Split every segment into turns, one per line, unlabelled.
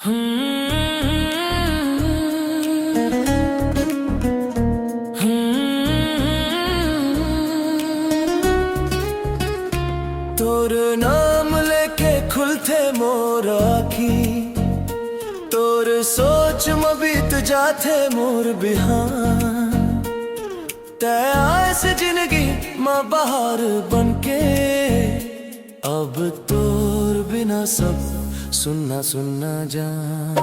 तोर नाम लेके खुलते मोर आखी, तोर सोच में बीत जाते मोर बिहान। तय आस जिंदगी माँ बहार बनके, अब तोर बिना सब सुनना सुनना जान।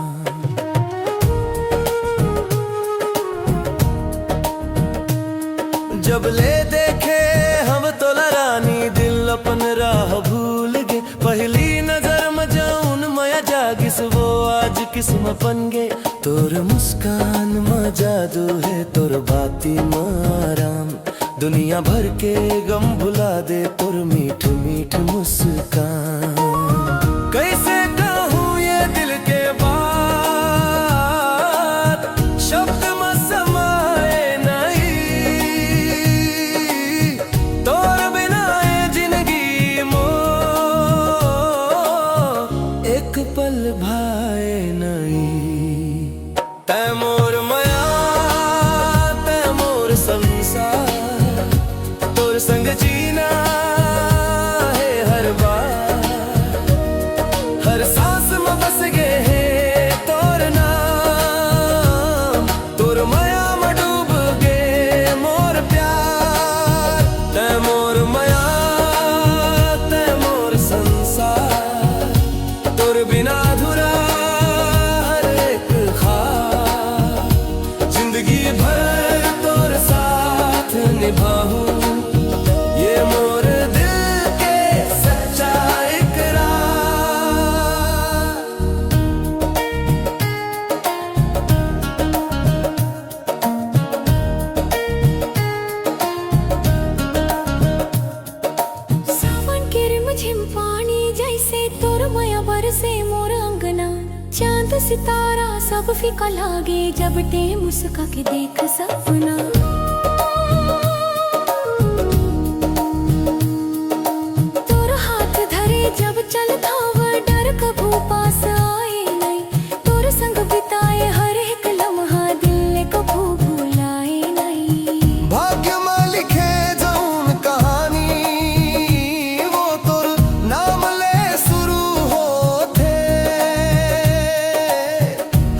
जब ले देखे हम तो लरानी, दिल अपन राह भूल गे। पहली नजर में जाऊन माया जागिस, वो आज किस्म बन गे। तोर मुस्कान में जादू है, तोर बाती में आराम। दुनिया भर के गम भुला दे तोर मीठ मीठ मुस्कान। कैसे कहूँ ये दिल के बात, शब्द में समाए नहीं। तोर बिना ये जिंदगी मोर एक पल भाए नहीं। तै मोर माया, तै मोर संसार, तोर संग जीना है हर बार। हर सांस में बस गे है तोर नाम, तोर माया में डूब गे मोर प्यार। तै मोर माया, तै मोर संसार, तोर बिना अधूरा हर एक ख्वाब। जिंदगी भर तोर साथ निभाऊं, ये मोर दिल के सच्चा इकरार।
सावन के रिमझिम पानी जैसे तोर माया बरसे मोर अंगना। चांद सितारा सब फीका लागे, जब ते मुस्का के देख सपना। तोर हाथ धरे जब चलता हुआ, डर कभू पास आए नहीं। तोर संग बिताए हर एक लम्हा, दिल कभू भुलाए नहीं।
भाग्य में लिखे जाऊन कहानी, वो तोर नाम ले शुरू होते।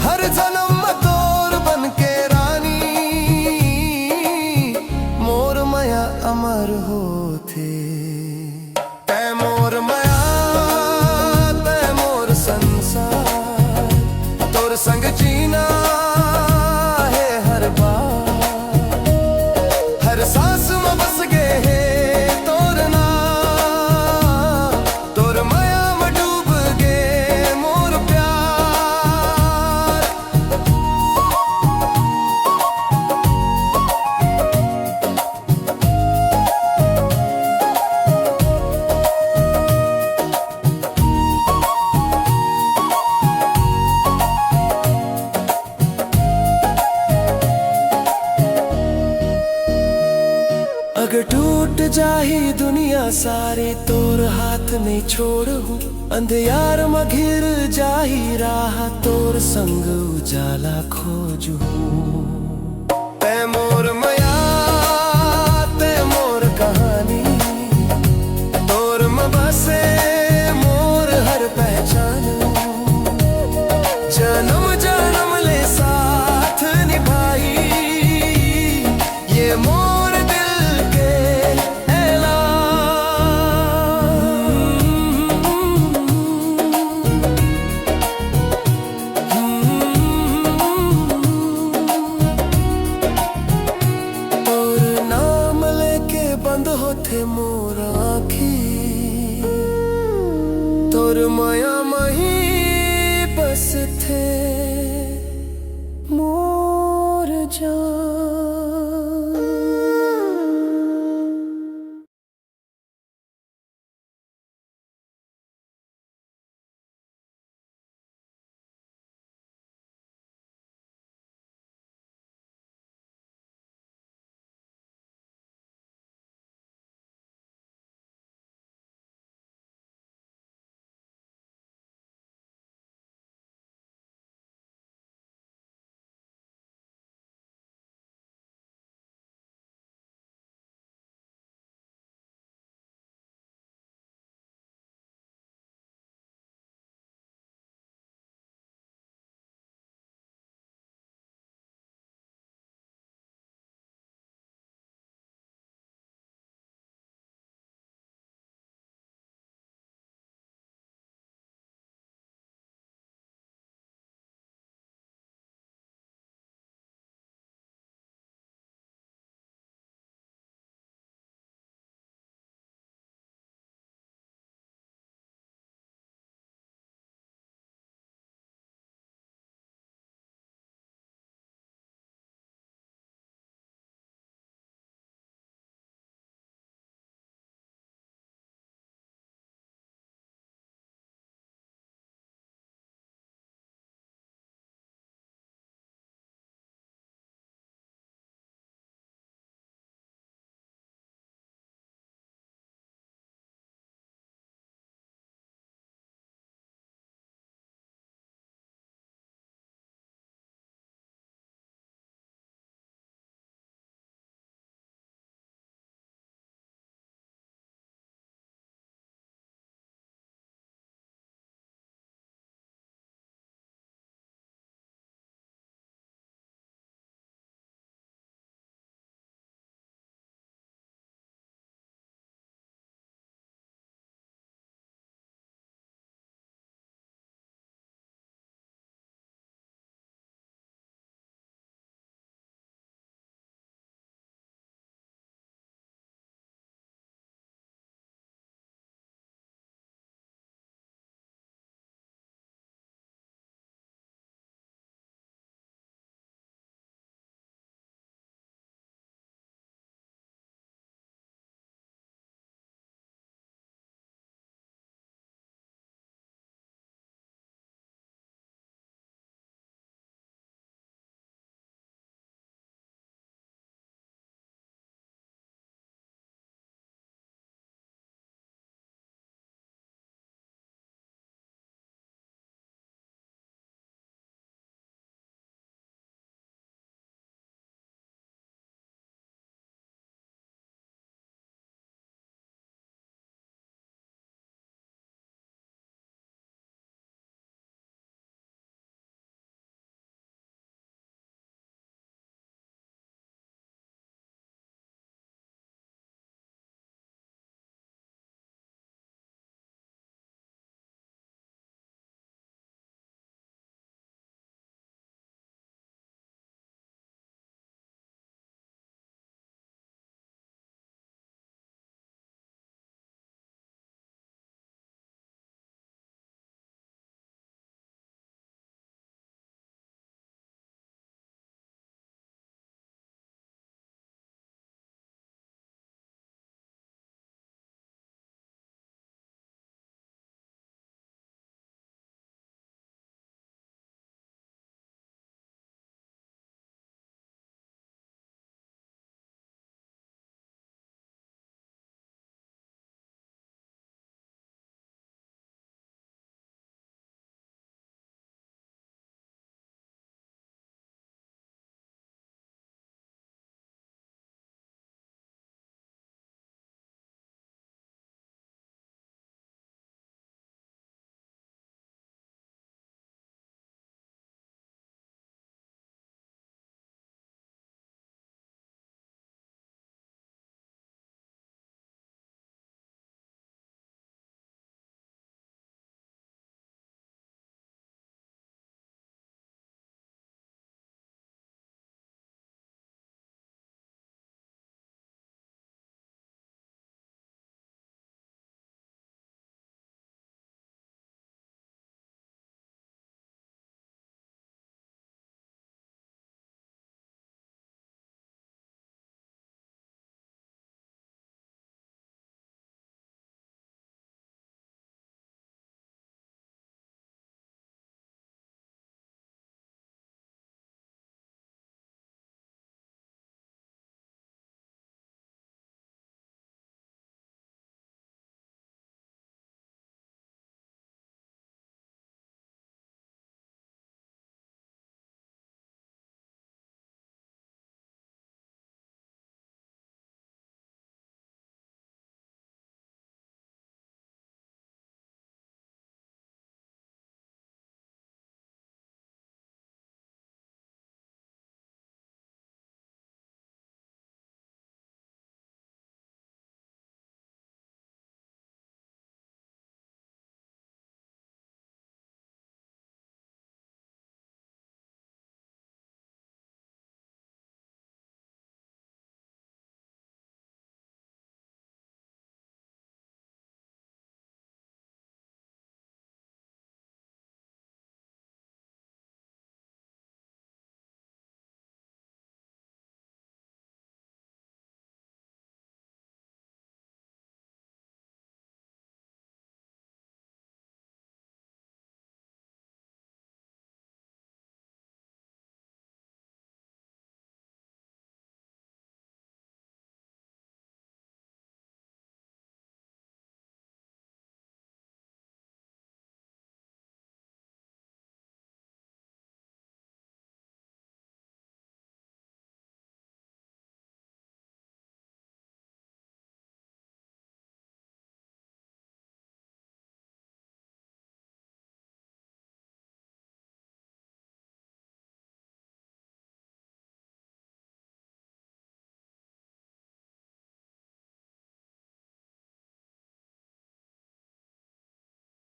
हर जन्म में तोर बन के रानी, मोर माया अमर होते। तै मोर माया, तै मोर संसार, तोर संग जीना है हर बार। हर सांस में बस गे है तोर नाम, तोर माया में डूब गे मोर प्यार। अगर टूट जाही दुनिया सारी, तोर हाथ नहीं छोड़ूं। अंधियार में घिर जाही राह, तोर संग उजाला खोजूं।